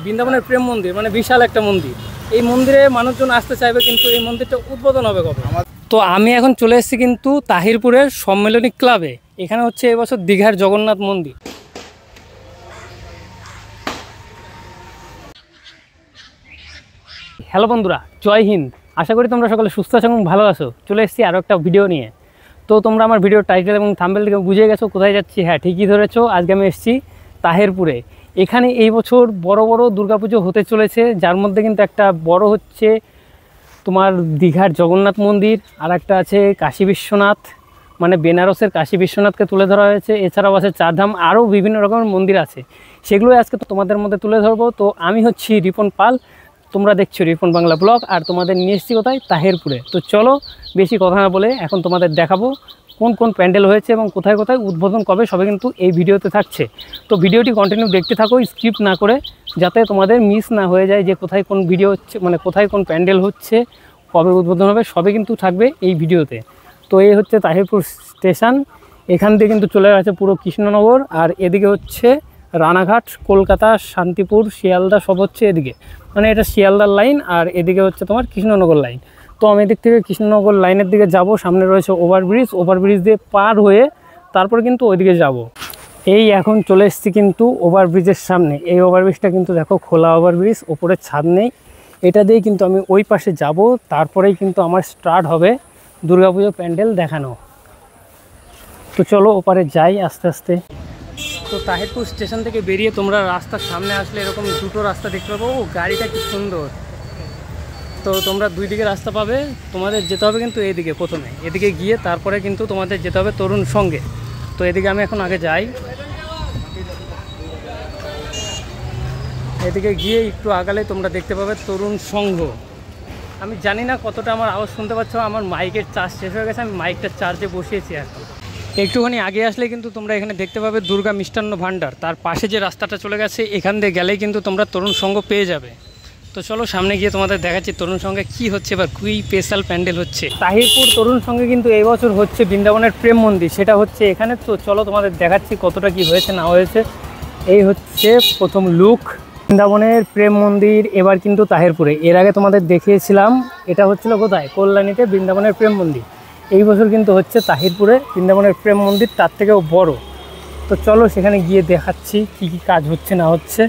বৃন্দাবনের প্রেম মন্দির, মানে বিশাল একটা মন্দির। এই মন্দিরে মানুষজন আসতে চাইবে, কিন্তু এই মন্দিরটা উদ্বোধন হবে কবে? তো আমি এখন চলে এসেছি কিন্তু তাহিরপুরের সম্মেলনী ক্লাবে। এখানে হচ্ছে এবছর দীঘার জগন্নাথ মন্দির। হ্যালো বন্ধুরা, জয় হিন্দ। আশা করি তোমরা সকলে সুস্থ আছো এবং ভালো আছো। চলে এসেছি আরও একটা ভিডিও নিয়ে। তো তোমরা আমার ভিডিওর টাইটেল এবং থাম্বনেল থেকে বুঝে গেছো কোথায় যাচ্ছি। হ্যাঁ, ঠিকই ধরেছো, আজকে আমি এসেছি তাহিরপুরে। এখানে এই বছর বড় বড় দুর্গাপুজো হতে চলেছে, যার মধ্যে কিন্তু একটা বড় হচ্ছে তোমার দীঘার জগন্নাথ মন্দির, আর একটা আছে কাশী বিশ্বনাথ, মানে বেনারসের কাশী বিশ্বনাথকে তুলে ধরা হয়েছে। এছাড়াও আছে চারধাম, আরও বিভিন্ন রকমের মন্দির আছে, সেগুলোই আজকে তোমাদের মধ্যে তুলে ধরবো। তো আমি হচ্ছি রিপন পাল, তোমরা দেখছো রিপন বাংলা ব্লগ, আর তোমাদের নিয়ে এসেছি কোথায়? তাহিরপুরে। তো চলো বেশি কথা না বলে এখন তোমাদের দেখাবো কোন কোন প্যান্ডেল হয়েছে এবং কোথায় কোথায় উদ্বোধন কবে, সবে কিন্তু এই ভিডিওতে থাকছে। তো ভিডিওটি কন্টিনিউ দেখতে থাকো, স্কিপ না করে, যাতে তোমাদের মিস না হয়ে যায় যে কোথায় কোন ভিডিও হচ্ছে, মানে কোথায় কোন প্যান্ডেল হচ্ছে, কবে উদ্বোধন হবে, সবে কিন্তু থাকবে এই ভিডিওতে। তো এই হচ্ছে তাহিরপুর স্টেশন। এখান দিয়ে কিন্তু চলে গেছে পুরো কৃষ্ণনগর, আর এদিকে হচ্ছে রানাঘাট, কলকাতা, শান্তিপুর, শিয়ালদা সব হচ্ছে এদিকে, মানে এটা শিয়ালদার লাইন, আর এদিকে হচ্ছে তোমার কৃষ্ণনগর লাইন। তো আমি এদিক থেকে কৃষ্ণনগর লাইনের দিকে যাব, সামনে রয়েছে ওভারব্রিজ দিয়ে পার হয়ে তারপর কিন্তু ওইদিকে যাব। এই এখন চলে এসেছি কিন্তু ওভারব্রিজের সামনে। এই ওভারব্রিজটা কিন্তু দেখো খোলা ওভারব্রিজ, ওপরে ছাদ নেই। এটা দিয়ে কিন্তু আমি ওই পাশে যাব, তারপরেই কিন্তু আমার স্টার্ট হবে দুর্গাপুজো প্যান্ডেল দেখানো। তো চলো ওপারে যাই আস্তে আস্তে। তো তাহিরপুর স্টেশন থেকে বেরিয়ে তোমরা রাস্তার সামনে আসলে এরকম দুটো রাস্তা দেখতে পাবো। ও, গাড়িটা কি সুন্দর। তো তোমরা দুই দিকে রাস্তা পাবে, তোমাদের যেতে হবে কিন্তু এইদিকে, প্রথমে এদিকে গিয়ে তারপরে কিন্তু তোমাদের যেতে হবে তরুণ সঙ্গে। তো এদিকে আমি এখন আগে যাই, এদিকে গিয়ে একটু আগালে তোমরা দেখতে পাবে তরুণ সংঘ। আমি জানি না কতটা আমার আওয়াজ শুনতে পাচ্ছ, আমার মাইকের চার্জ শেষ হয়ে গেছে, আমি মাইকটা চার্জে বসিয়েছি এখন। একটুখানি আগে আসলে কিন্তু তোমরা এখানে দেখতে পাবে দুর্গা মিষ্টান্ন ভাণ্ডার, তার পাশে যে রাস্তাটা চলে গেছে এখান দিয়ে গেলেই কিন্তু তোমরা তরুণ সংঘ পেয়ে যাবে। তো চলো সামনে গিয়ে তোমাদের দেখাচ্ছি তরুণ সঙ্গে কী হচ্ছে, এবার কুই স্পেশাল প্যান্ডেল হচ্ছে। তাহিরপুর তরুণ সঙ্গে কিন্তু এই বছর হচ্ছে বৃন্দাবনের প্রেম মন্দির, সেটা হচ্ছে এখানে। তো চলো তোমাদের দেখাচ্ছি কতটা কি হয়েছে না হয়েছে। এই হচ্ছে প্রথম লুক বৃন্দাবনের প্রেম মন্দির, এবার কিন্তু তাহিরপুরে। এর আগে তোমাদের দেখিয়েছিলাম, এটা হচ্ছিল কোথায়? কল্যাণীতে বৃন্দাবনের প্রেম মন্দির। এই বছর কিন্তু হচ্ছে তাহিরপুরে বৃন্দাবনের প্রেম মন্দির, তার থেকেও বড়। তো চলো সেখানে গিয়ে দেখাচ্ছি কি কি কাজ হচ্ছে না হচ্ছে।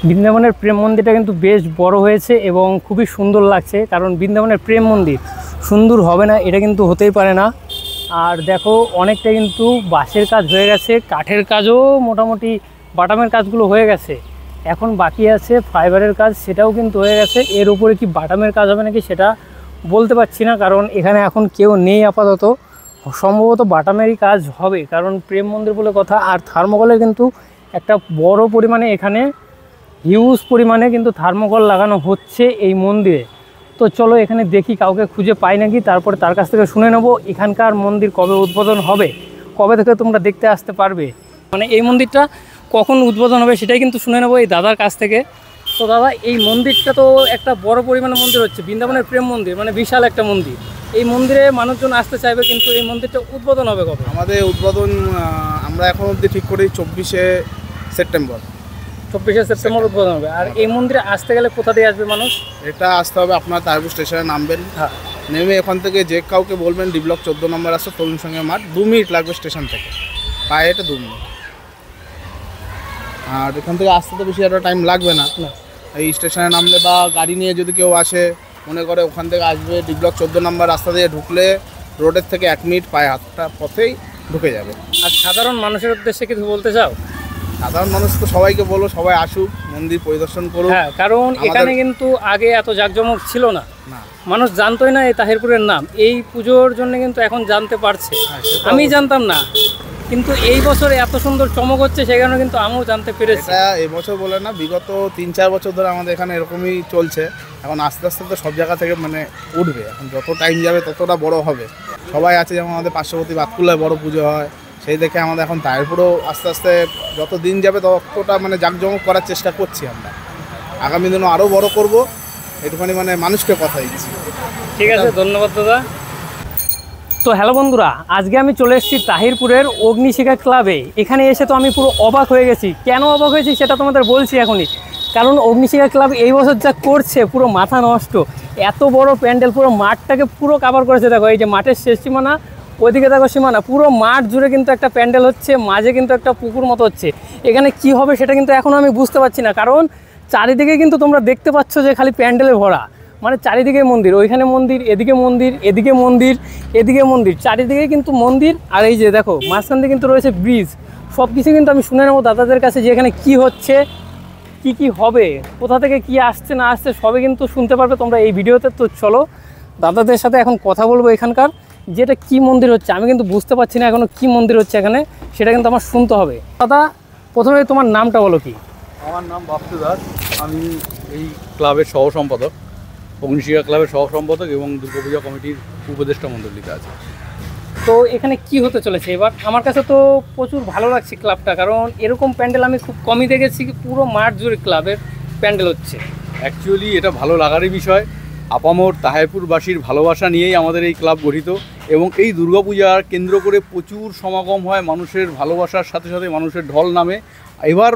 বৃন্দাবনের প্রেম মন্দিরটা কিন্তু বেশ বড় হয়েছে এবং খুবই সুন্দর লাগছে, কারণ বৃন্দাবনের প্রেম মন্দির সুন্দর হবে না এটা কিন্তু হতেই পারে না। আর দেখো অনেকটা কিন্তু বাঁশের কাজ হয়ে গেছে, কাঠের কাজও মোটামুটি, বাটামের কাজগুলো হয়ে গেছে, এখন বাকি আছে ফাইবারের কাজ, সেটাও কিন্তু হয়ে গেছে। এর উপরে কি বাটামের কাজ হবে নাকি সেটা বলতে পারছি না, কারণ এখানে এখন কেউ নেই আপাতত। সম্ভবত বাটামেরই কাজ হবে, কারণ প্রেম মন্দির বলে কথা। আর থার্মোকলের কিন্তু একটা বড় পরিমাণে, এখানে হিউজ পরিমাণে কিন্তু থার্মোকল লাগানো হচ্ছে এই মন্দিরে। তো চলো এখানে দেখি কাউকে খুঁজে পাই নাকি, তারপরে তার কাছ থেকে শুনে নেবো এখানকার মন্দির কবে উদ্বোধন হবে, কবে থেকে তোমরা দেখতে আসতে পারবে, মানে এই মন্দিরটা কখন উদ্বোধন হবে সেটাই কিন্তু শুনে নেবো এই দাদার কাছ থেকে। তো দাদা, এই মন্দিরটা তো একটা বড় পরিমাণে মন্দির হচ্ছে, বৃন্দাবনের প্রেম মন্দির, মানে বিশাল একটা মন্দির। এই মন্দিরে মানুষজন আসতে চাইবে, কিন্তু এই মন্দিরটা উদ্বোধন হবে কবে? আমাদের উদ্বোধন আমরা এখন অবধি ঠিক করি 24শে সেপ্টেম্বর। 24শে সেপ্টেম্বর উদ্বোধন হবে। আর এই মন্দিরে আসতে গেলে কোথা দিয়ে আসবে মানুষ? এটা আসতে হবে আপনার তাহিরপুর স্টেশনে নামবেন, হ্যাঁ, নেমে এখান থেকে যে কাউকে বলবেন ডি ব্লক 14 নম্বর আসছে তরুণ সঙ্গে মাঠ, 2 মিনিট লাগবে স্টেশন থেকে, পায়ে হেঁটে 2 মিনিট। আর এখান থেকে আসতে তো বেশি একটা টাইম লাগবে না। এই স্টেশনে নামলে বা গাড়ি নিয়ে যদি কেউ আসে, মনে করে ওখান থেকে আসবে ডি ব্লক 14 নম্বর রাস্তা দিয়ে ঢুকলে রোডের থেকে 1 মিনিট পায়ে হাতটা পথেই ঢুকে যাবে। আর সাধারণ মানুষের উদ্দেশ্যে কিছু বলতে চাও? সাধারণ মানুষ তো সবাইকে বলবো সবাই আসুক, মন্দির পরিদর্শন করুক। হ্যাঁ, কারণ এখানে কিন্তু আগে এত জাঁকজমক ছিল না, মানুষ জানতোই না এই তাহিরপুরের নাম। এই পুজোর জন্য কিন্তু এখন জানতে পারছে, আমি জানতাম না, কিন্তু এই বছরে এত সুন্দর চমক হচ্ছে, সেই কারণে কিন্তু আমিও জানতে পেরেছি। এটা এবছর বলে না, বিগত 3-4 বছর ধরে আমাদের এখানে এরকমই চলছে। এখন আস্তে আস্তে তো সব জায়গা থেকে মানে উঠবে, এখন যত টাইম যাবে ততটা বড় হবে। সবাই আছে, যেমন আমাদের পার্শ্ববর্তী বাতকুল্লায় বড় পুজো হয়, সেই দেখে আমাদের এখন তাহিরপুরেও আস্তে আস্তে যত দিন যাবে ততটা মানে জাঁকজমক করার চেষ্টা করছি আমরা। আগামী দিনও আরও বড় করব, একটুখানি মানে মানুষকে কথা দিচ্ছি। ঠিক আছে, ধন্যবাদ দাদা। তো হ্যালো বন্ধুরা, আজকে আমি চলে এসেছি তাহিরপুরের অগ্নিশিখা ক্লাবে। এখানে এসে তো আমি পুরো অবাক হয়ে গেছি। কেন অবাক হয়েছি সেটা তোমাদের বলছি এখনই। কারণ অগ্নিশিখা ক্লাব এই বছর যা করছে পুরো মাথা নষ্ট। এত বড় প্যান্ডেল, পুরো মাঠটাকে পুরো কাভার করেছে। দেখো এই যে মাঠের শেষ সীমানা, ওইদিকে দেখো সীমানা, পুরো মাঠ জুড়ে কিন্তু একটা প্যান্ডেল হচ্ছে, মাঝে কিন্তু একটা পুকুর মতো হচ্ছে। এখানে কি হবে সেটা কিন্তু এখনও আমি বুঝতে পারছি না, কারণ চারিদিকে কিন্তু তোমরা দেখতে পাচ্ছ যে খালি প্যান্ডেলে ভরা। মানে চারিদিকে মন্দির, ওইখানে মন্দির, এদিকে মন্দির, এদিকে মন্দির, এদিকে মন্দির, চারিদিকে কিন্তু মন্দির। আর এই যে দেখো মাঝখান দিয়ে কিন্তু রয়েছে ব্রিজ। সব কিছু কিন্তু আমি শুনে নেবো দাদাদের কাছে যে এখানে কী হচ্ছে, কি হবে, কোথা থেকে কি আসছে না আসছে সবই কিন্তু শুনতে পারবে তোমরা এই ভিডিওতে। তো চলো দাদাদের সাথে এখন কথা বলবো এখানকার, যেটা কি মন্দির হচ্ছে। আমি কিন্তু বুঝতে পারছি না এখনও কি মন্দির হচ্ছে এখানে, সেটা কিন্তু আমার শুনতে হবে। দাদা প্রথমে তোমার নামটা বলো কি? আমার নাম বাপ্পু দাস, আমি এই ক্লাবের সহ সম্পাদক, অগ্নিশিখা ক্লাবের সহ সম্পাদক এবং দুর্গাপূজা কমিটির উপদেষ্টা মণ্ডলীতে আছে। তো এখানে কি হতে চলেছে এবার? আমার কাছে তো প্রচুর ভালো লাগছে ক্লাবটা, কারণ এরকম প্যান্ডেল আমি খুব কমই দেখেছি। পুরো মাঠ জুড়ে ক্লাবের প্যান্ডেল হচ্ছে। অ্যাকচুয়ালি এটা ভালো লাগারই বিষয়। আপামর তাহিরপুরবাসীর ভালোবাসা নিয়েই আমাদের এই ক্লাব গঠিত এবং এই দুর্গাপূজার কেন্দ্র করে প্রচুর সমাগম হয়। মানুষের ভালোবাসার সাথে সাথে মানুষের ঢল নামে। এবার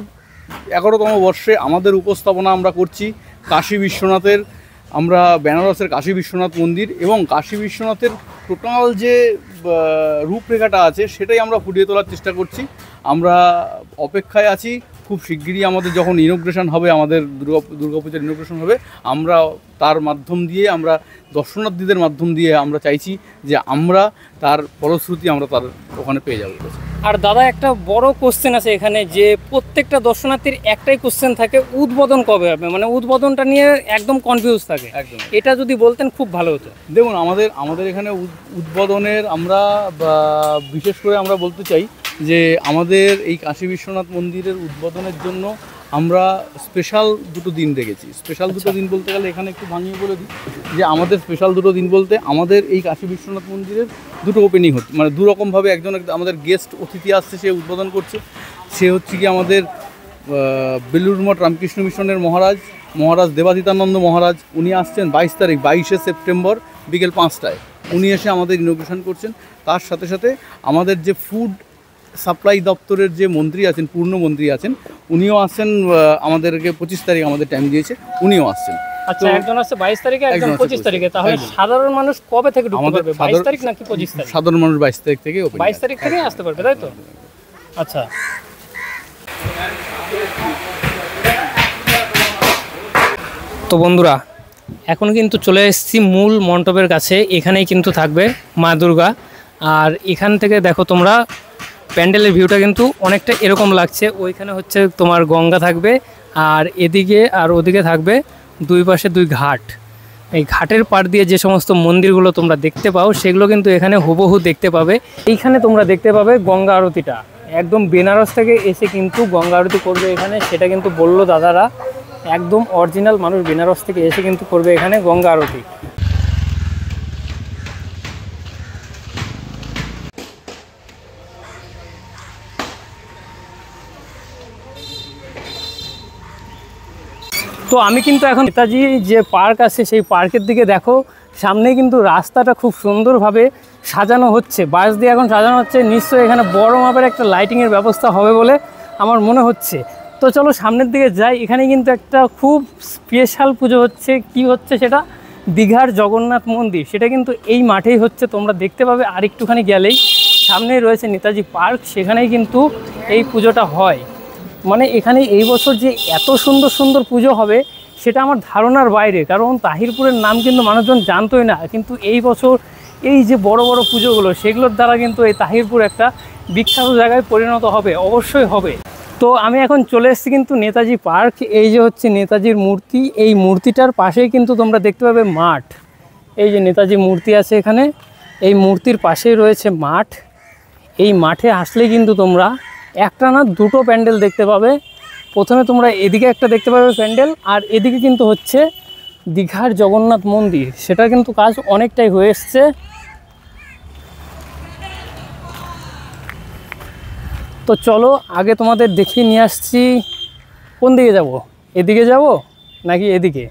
11তম বর্ষে আমাদের উপস্থাপনা আমরা করছি কাশী বিশ্বনাথের, আমরা বেনারসের কাশী বিশ্বনাথ মন্দির এবং কাশী বিশ্বনাথের টোটাল যে রূপরেখাটা আছে সেটাই আমরা ফুটিয়ে তোলার চেষ্টা করছি। আমরা অপেক্ষায় আছি, খুব শিগগিরই আমাদের যখন ইনোগ্রেশন হবে, আমাদের দুর্গাপূজার ইনোগ্রেশন হবে, আমরা তার মাধ্যম দিয়ে, আমরা দর্শনার্থীদের মাধ্যম দিয়ে আমরা চাইছি যে আমরা তার ফলশ্রুতি আমরা তার ওখানে পেয়ে যাবো। আর দাদা একটা বড় কোশ্চেন আছে এখানে, যে প্রত্যেকটা দর্শনার্থীর একটাই কোশ্চেন থাকে, উদ্বোধন কবে হবে? মানে উদ্বোধনটা নিয়ে একদম কনফিউজ থাকে। একদম, এটা যদি বলতেন খুব ভালো হতো। দেখুন, আমাদের এখানে উদ্বোধনের আমরা বিশেষ করে আমরা বলতে চাই যে আমাদের এই কাশী বিশ্বনাথ মন্দিরের উদ্বোধনের জন্য আমরা স্পেশাল দুটো দিন রেখেছি। স্পেশাল দুটো দিন বলতে গেলে এখানে একটু ভাঙিয়ে বলে দিই যে আমাদের স্পেশাল দুটো দিন বলতে আমাদের এই কাশী বিশ্বনাথ মন্দিরের দুটো ওপেনিং হচ্ছে, মানে দুরকমভাবে। একজন আমাদের গেস্ট অতিথি আসছে, সে উদ্বোধন করছে। সে হচ্ছে কি আমাদের বেলুড় মঠ রামকৃষ্ণ মিশনের মহারাজ দেবাদিতানন্দ মহারাজ। উনি আসছেন 22 সেপ্টেম্বর বিকেল 5টায়। উনি এসে আমাদের ইনোগ্রেশন করছেন। তার সাথে সাথে আমাদের যে ফুড সাপ্লাই দপ্তরের যে মন্ত্রী আছেন, পূর্ণমন্ত্রী আছেন, উনিও আসছেন। আমাদেরকে 25 তারিখ আমাদের টাইম দিয়েছে, উনিও আসছেন। আচ্ছা, একজন আসছে 22 তারিখে, একজন 25 তারিখে। তাহলে সাধারণ মানুষ কবে থেকে ঢুকতে পারবে? 22 তারিখ নাকি 25 তারিখ? সাধারণ মানুষ 22 তারিখ থেকে, 22 তারিখ থেকেই আসতে পারবে, তাই তো? আচ্ছা, তো বন্ধুরা এখন কিন্তু চলে এসেছি মূল মণ্ডপের কাছে। এখানেই কিন্তু থাকবে মা দুর্গা। আর এখান থেকে দেখো তোমরা প্যান্ডেলের ভিউটা কিন্তু অনেকটা এরকম লাগছে। ওইখানে হচ্ছে তোমার গঙ্গা থাকবে, আর এদিকে আর ওদিকে থাকবে দুই পাশে দুই ঘাট। এই ঘাটের পাড় দিয়ে যে সমস্ত মন্দিরগুলো তোমরা দেখতে পাও সেগুলো কিন্তু এখানে হুবহু দেখতে পাবে। এইখানে তোমরা দেখতে পাবে গঙ্গা আরতিটা। একদম বেনারস থেকে এসে কিন্তু গঙ্গা আরতি করবে এখানে, সেটা কিন্তু বললো দাদারা। একদম অরিজিনাল মানুষ বেনারস থেকে এসে কিন্তু করবে এখানে গঙ্গা আরতি। তো আমি কিন্তু এখন নেতাজি যে পার্ক আছে সেই পার্কের দিকে দেখো, সামনে কিন্তু রাস্তাটা খুব সুন্দরভাবে সাজানো হচ্ছে, বাঁশ দিয়ে এখন সাজানো হচ্ছে। নিশ্চয়ই এখানে বড় মাপের একটা লাইটিংয়ের ব্যবস্থা হবে বলে আমার মনে হচ্ছে। তো চলো সামনের দিকে যাই। এখানে কিন্তু একটা খুব স্পেশাল পুজো হচ্ছে। কি হচ্ছে সেটা? দীঘার জগন্নাথ মন্দির, সেটা কিন্তু এই মাঠেই হচ্ছে, তোমরা দেখতে পাবে। আর একটুখানি গেলেই সামনেই রয়েছে নেতাজি পার্ক, সেখানেই কিন্তু এই পুজোটা হয়। মানে এখানে এই বছর যে এত সুন্দর সুন্দর পুজো হবে সেটা আমার ধারণার বাইরে, কারণ তাহিরপুরের নাম কিন্তু মানুষজন জানতোই না। কিন্তু এই বছর এই যে বড় বড় পুজোগুলো, সেগুলোর দ্বারা কিন্তু এই তাহিরপুর একটা বিখ্যাত জায়গায় পরিণত হবে, অবশ্যই হবে। তো আমি এখন চলে এসেছি কিন্তু নেতাজি পার্ক। এই যে হচ্ছে নেতাজির মূর্তি, এই মূর্তিটার পাশেই কিন্তু তোমরা দেখতে পাবে মাঠ। এই যে নেতাজি মূর্তি আছে এখানে, এই মূর্তির পাশেই রয়েছে মাঠ। এই মাঠে আসলে কিন্তু তোমরা একটা না দুটো প্যান্ডেল দেখতে পাবে। প্রথমে তোমরা এদিকে একটা দেখতে পাবে প্যান্ডেল, আর এদিকে কিন্তু হচ্ছে দীঘার জগন্নাথ মন্দির। সেটা কিন্তু কাজ অনেকটাই হয়ে এসছে। তো চলো আগে তোমাদের দেখিয়ে নিয়ে আসছি। কোন দিকে যাব? এদিকে যাব নাকি এদিকে?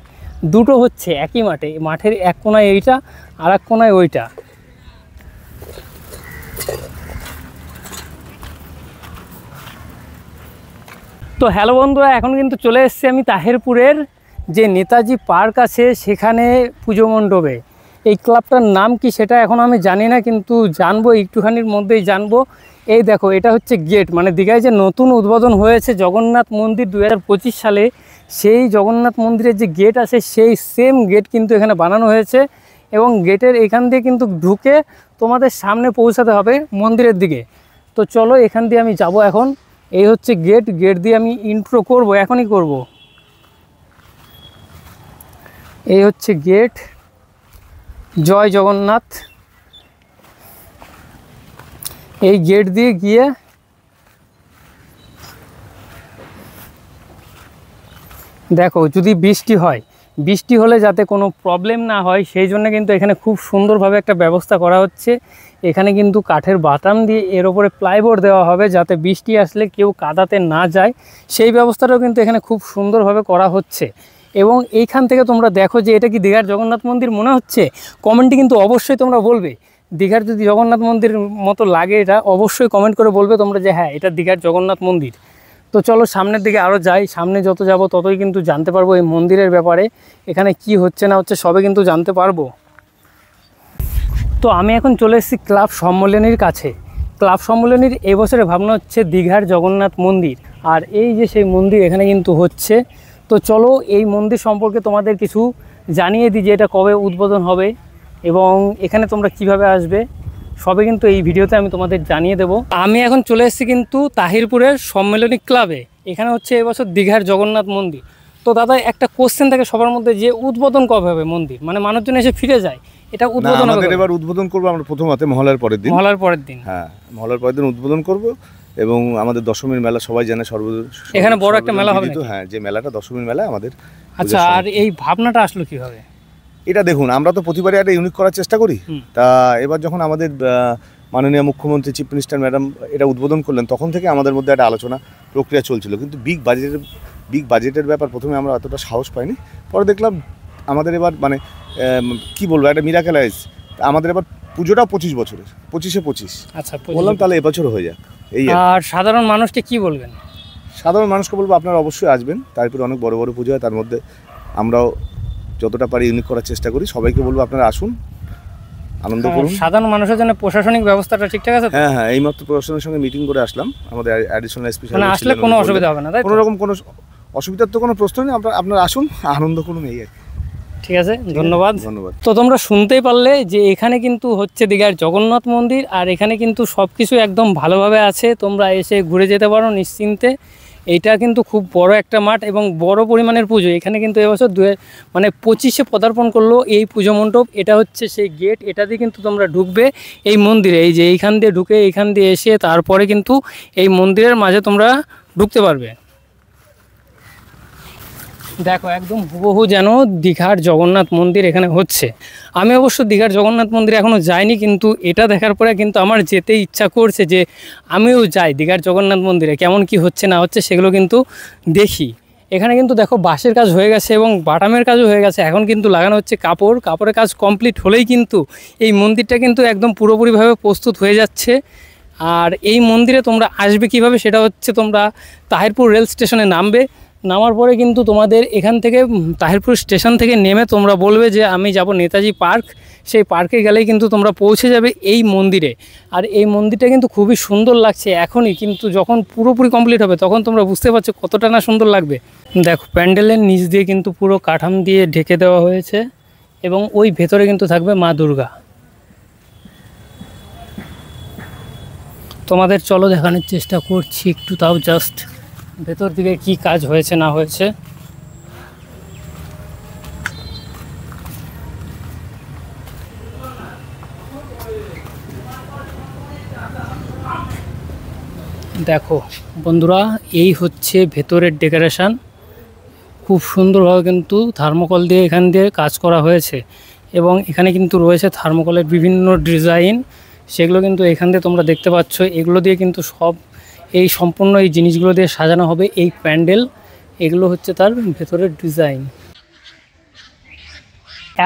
দুটো হচ্ছে একই মাঠে, মাঠের এক কোনায় এইটা আর এক কোনায় ওইটা। তো হ্যালো বন্ধুরা, এখন কিন্তু চলে এসেছি আমি তাহেরপুরের যে নেতাজি পার্ক আছে সেখানে পুজো মণ্ডপে। এই ক্লাবটার নাম কি সেটা এখন আমি জানি না, কিন্তু জানবো একটুখানির মধ্যেই জানবো। এই দেখো, এটা হচ্ছে গেট, মানে দীঘায় যে নতুন উদ্বোধন হয়েছে জগন্নাথ মন্দির 2025 সালে, সেই জগন্নাথ মন্দিরের যে গেট আছে সেই সেম গেট কিন্তু এখানে বানানো হয়েছে। এবং গেটের এখান দিয়ে কিন্তু ঢুকে তোমাদের সামনে পৌঁছাতে হবে মন্দিরের দিকে। তো চলো এখান দিয়ে আমি যাব এখন। এই হচ্ছে গেট, গেট দিয়ে আমি ইন্ট্রো করব, এখনই করব। এই হচ্ছে গেট। জয় জগন্নাথ। এই গেট দিয়ে গিয়ে দেখো, যদি বৃষ্টি হয়, বৃষ্টি হলে যাতে কোনো প্রবলেম না হয় সেই জন্য কিন্তু এখানে খুব সুন্দরভাবে একটা ব্যবস্থা করা হচ্ছে। এখানে কিন্তু কাঠের বাটাম দিয়ে এর ওপরে প্লাইবোর্ড দেওয়া হবে যাতে বৃষ্টি আসলে কেউ কাদাতে না যায়, সেই ব্যবস্থাটাও কিন্তু এখানে খুব সুন্দরভাবে করা হচ্ছে। এবং এইখান থেকে তোমরা দেখো যে এটা কি দীঘার জগন্নাথ মন্দির মনে হচ্ছে? কমেন্টে কিন্তু অবশ্যই তোমরা বলবে, দীঘার যদি জগন্নাথ মন্দির মতো লাগে এটা অবশ্যই কমেন্ট করে বলবে তোমরা যে হ্যাঁ এটা দীঘার জগন্নাথ মন্দির। তো চলো সামনের দিকে আরও যাই, সামনে যত যাব ততই কিন্তু জানতে পারবো এই মন্দিরের ব্যাপারে, এখানে কি হচ্ছে না হচ্ছে সবে কিন্তু জানতে পারবো। তো আমি এখন চলে এসেছি ক্লাব সম্মেলনীর কাছে। ক্লাব সম্মেলনীর এবছরের ভাবনা হচ্ছে দীঘার জগন্নাথ মন্দির, আর এই যে সেই মন্দির এখানে কিন্তু হচ্ছে। তো চলো এই মন্দির সম্পর্কে তোমাদের কিছু জানিয়ে দিই যে এটা কবে উদ্বোধন হবে এবং এখানে তোমরা কিভাবে আসবে, সবে কিন্তু এই ভিডিওতে আমি তোমাদের জানিয়ে দেব। আমি এখন চলে এসেছি কিন্তু তাহিরপুরের সম্মেলনী ক্লাবে। এখানে হচ্ছে এবছর দীঘার জগন্নাথ মন্দির। তো দাদা একটা কোশ্চেন থাকে সবার মধ্যে যে উদ্বোধন কবে হবে মন্দির, মানে মানুষজন এসে ফিরে যায়, এটা উদ্বোধন হবে? এবার উদ্বোধন করবো আমরা প্রথমত মহলার পরের দিন। মহলার পরের দিন? হ্যাঁ, মহলার পরের দিন উদ্বোধন করব। এবং আমাদের দশমীর মেলা সবাই জানে, এখানে বড় একটা মেলা হবে। হ্যাঁ, যে মেলাটা দশমীর মেলা আমাদের। আচ্ছা, আর এই ভাবনাটা আসলো কিভাবে? এটা দেখুন, আমরা তো প্রতিবারই একটা ইউনিক করার চেষ্টা করি। তা এবার যখন আমাদের মাননীয় মুখ্যমন্ত্রী চিফ মিনিস্টার ম্যাডাম এটা উদ্বোধন করলেন, তখন থেকে আমাদের মধ্যে একটা আলোচনা প্রক্রিয়া চলছিল। কিন্তু বিগ বাজেটের ব্যাপার প্রথমে আমরা অতটা সাহস পাইনি। পরে দেখলাম আমাদের এবার মানে কি বলবো, একটা মিরাকেলাইজ আমাদের এবার পুজোটা 25 বছরের, 25-এ 25। আচ্ছা, বললাম তাহলে এবছর হয়ে যাক। এই আর সাধারণ মানুষকে কি বলবেন? সাধারণ মানুষকে বলবো আপনারা অবশ্যই আসবেন। তারপরে অনেক বড় বড় পুজো হয়, তার মধ্যে আমরাও যতটা পারি ইউনিক করার চেষ্টা করি। সবাইকে বলবো আপনারা আসুন, আনন্দ করুন। সাধারণ মানুষের জন্য প্রশাসনিক ব্যবস্থাটা ঠিকঠাক আছে? হ্যাঁ হ্যাঁ, এইমাত্র প্রশাসনের সঙ্গে মিটিং করে আসলাম। আমাদের অ্যাডিশনাল এসপি মানে আসলে কোনো অসুবিধা হবে না, তাই? কোনো রকম কোনো অসুবিধার তো কোনো প্রশ্ন নেই। আপনারা আসুন, আনন্দ করুন, এই আর কি। ঠিক আছে, ধন্যবাদ। ধন্যবাদ। তো তোমরা শুনতেই পারলে যে এখানে কিন্তু হচ্ছে দীঘার জগন্নাথ মন্দির, আর এখানে কিন্তু সব কিছু একদম ভালোভাবে আছে, তোমরা এসে ঘুরে যেতে পারো নিশ্চিন্তে। এইটা কিন্তু খুব বড় একটা মাঠ এবং বড় পরিমাণের পুজো। এখানে কিন্তু এবছর 25-এ পদার্পণ করলো এই পুজো মণ্ডপ। এটা হচ্ছে সেই গেট, এটা দিয়ে কিন্তু তোমরা ঢুকবে এই মন্দিরে। এই যে এইখান দিয়ে ঢুকে এইখান দিয়ে এসে তারপরে কিন্তু এই মন্দিরের মাঝে তোমরা ঢুকতে পারবে। দেখো একদম হুবহু যেন দীঘার জগন্নাথ মন্দির এখানে হচ্ছে। আমি অবশ্য দীঘার জগন্নাথ মন্দিরে এখনও যাইনি, কিন্তু এটা দেখার পরে কিন্তু আমার যেতে ইচ্ছা করছে যে আমিও যাই দীঘার জগন্নাথ মন্দিরে, কেমন কি হচ্ছে না হচ্ছে সেগুলো কিন্তু দেখি। এখানে কিন্তু দেখো বাঁশের কাজ হয়ে গেছে এবং বাটামের কাজও হয়ে গেছে। এখন কিন্তু লাগানো হচ্ছে কাপড়ের কাজ কমপ্লিট হলেই কিন্তু এই মন্দিরটা কিন্তু একদম পুরোপুরিভাবে প্রস্তুত হয়ে যাচ্ছে। আর এই মন্দিরে তোমরা আসবে কিভাবে, সেটা হচ্ছে তোমরা তাহিরপুর রেল স্টেশনে নামার পরে কিন্তু তোমাদের এখান থেকে তাহিরপুর স্টেশন থেকে নেমে তোমরা বলবে যে আমি যাব নেতাজি পার্ক। সেই পার্কে গেলেই কিন্তু তোমরা পৌঁছে যাবে এই মন্দিরে। আর এই মন্দিরটা কিন্তু খুবই সুন্দর লাগছে এখনই, কিন্তু যখন পুরোপুরি কমপ্লিট হবে তখন তোমরা বুঝতে পারছো কতটা না সুন্দর লাগবে। দেখো প্যান্ডেলের নিচ দিয়ে কিন্তু পুরো কাঠাম দিয়ে ঢেকে দেওয়া হয়েছে এবং ওই ভেতরে কিন্তু থাকবে মা দুর্গা। তোমাদের চলো দেখানোর চেষ্টা করছি একটু, তাও জাস্ট ভেতর দিকে কি কাজ হয়েছে না হয়েছে। দেখো বন্ধুরা, এই হচ্ছে ভেতরের ডেকোরেশন। খুব সুন্দরভাবে কিন্তু থার্মোকল দিয়ে এখান দিয়ে কাজ করা হয়েছে এবং এখানে কিন্তু রয়েছে থার্মোকলের বিভিন্ন ডিজাইন, সেগুলো কিন্তু এখান দিয়ে তোমরা দেখতে পাচ্ছ। এগুলো দিয়ে কিন্তু এই সম্পূর্ণ এই জিনিসগুলো দিয়ে সাজানো হবে এই প্যান্ডেল। এগুলো হচ্ছে তার ভেতরের ডিজাইন।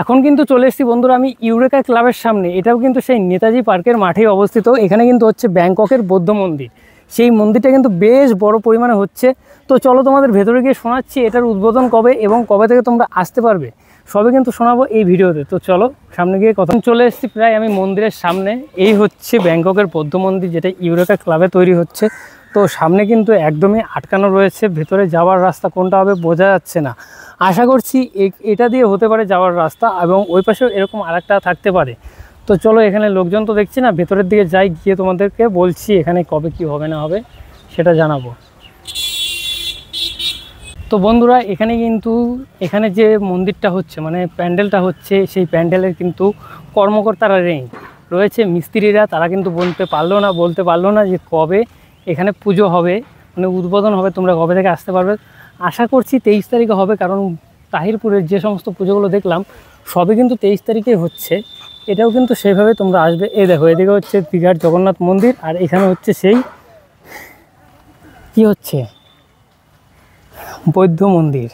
এখন কিন্তু চলে এসেছি বন্ধুরা আমি ইউরেকা ক্লাবের সামনে। এটাও কিন্তু সেই নেতাজি পার্কের মাঠেই অবস্থিত। এখানে কিন্তু হচ্ছে ব্যাংককের বৌদ্ধ মন্দির। সেই মন্দিরটা কিন্তু বেশ বড় পরিমাণে হচ্ছে। তো চলো তোমাদের ভেতরে গিয়ে শোনাচ্ছি এটার উদ্বোধন কবে এবং কবে থেকে তোমরা আসতে পারবে, সবই কিন্তু শোনাবো এই ভিডিওতে। তো চলো সামনে গিয়ে কথা। চলে এসেছি প্রায় আমি মন্দিরের সামনে। এই হচ্ছে ব্যাংককের বৌদ্ধ মন্দির, যেটা ইউরেকা ক্লাবে তৈরি হচ্ছে। তো সামনে কিন্তু একদমই আটকানো রয়েছে, ভেতরে যাওয়ার রাস্তা কোনটা হবে বোঝা যাচ্ছে না। আশা করছি এটা দিয়ে হতে পারে যাওয়ার রাস্তা, এবং ওই পাশেও এরকম আরেকটা থাকতে পারে। তো চলো, এখানে লোকজন তো দেখছি না, ভেতরের দিকে যাই, গিয়ে তোমাদেরকে বলছি এখানে কবে কি হবে না হবে সেটা জানাবো। তো বন্ধুরা, এখানে যে মন্দিরটা হচ্ছে, মানে প্যান্ডেলটা হচ্ছে, সেই প্যান্ডেলের কিন্তু কর্মকর্তারা রয়েছে, মিস্ত্রিরা, তারা কিন্তু বলতে পারলো না যে কবে এখানে পুজো হবে, মানে উদ্বোধন হবে, তোমরা কবে থেকে আসতে পারবে। আশা করছি 23 তারিখে হবে, কারণ তাহিরপুরের যে সমস্ত পুজোগুলো দেখলাম সবই কিন্তু 23 তারিখে হচ্ছে। এটাও কিন্তু সেইভাবে তোমরা আসবে। এই দেখো, এদিকে হচ্ছে দীঘার জগন্নাথ মন্দির, আর এখানে হচ্ছে সেই কি হচ্ছে বৌদ্ধ মন্দির।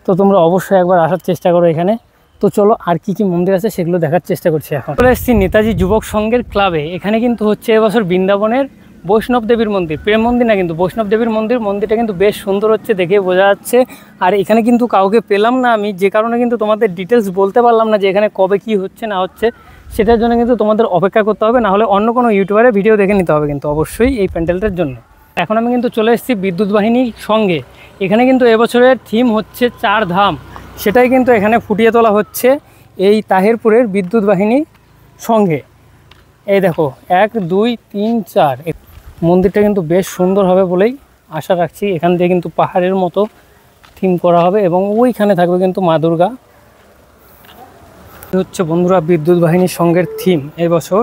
তো তোমরা অবশ্যই একবার আসার চেষ্টা করো এখানে। তো চলো, আর কি কি মন্দির আছে সেগুলো দেখার চেষ্টা করছি। এখন চলে এসেছি নেতাজি যুবক সংঘের ক্লাবে। এখানে কিন্তু হচ্ছে এবছর বৃন্দাবনের বৈষ্ণব দেবীর মন্দির, প্রেম মন্দির না কিন্তু বৈষ্ণব দেবীর মন্দির। মন্দিরটা কিন্তু বেশ সুন্দর হচ্ছে, দেখে বোঝা যাচ্ছে। আর এখানে কিন্তু কাউকে পেলাম না আমি, যে কারণে কিন্তু তোমাদের ডিটেলস বলতে পারলাম না যে এখানে কবে কি হচ্ছে না হচ্ছে। সেটার জন্য কিন্তু তোমাদের অপেক্ষা করতে হবে, না হলে অন্য কোনো ইউটিউবারের ভিডিও দেখে নিতে হবে কিন্তু অবশ্যই এই প্যান্ডেলটার জন্য। এখন আমি কিন্তু চলে এসেছি বিদ্যুৎ বাহিনীর সঙ্গে। এখানে কিন্তু এবছরের থিম হচ্ছে 4 ধাম, সেটাই কিন্তু এখানে ফুটিয়ে তোলা হচ্ছে এই তাহিরপুরের বিদ্যুৎ বাহিনীর সঙ্গে। এই দেখো 1 2 3 4, মন্দিরটা কিন্তু বেশ সুন্দর হবে বলেই আশা রাখছি। এখান দিয়ে কিন্তু পাহাড়ের মতো থিম করা হবে, এবং ওইখানে থাকবে কিন্তু মা দুর্গা। হচ্ছে বন্ধুরা বিদ্যুৎ বাহিনীর সঙ্গের থিম এবছর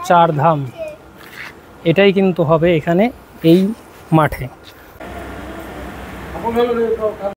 4 ধাম, এটাই কিন্তু হবে এখানে এই মাঠে।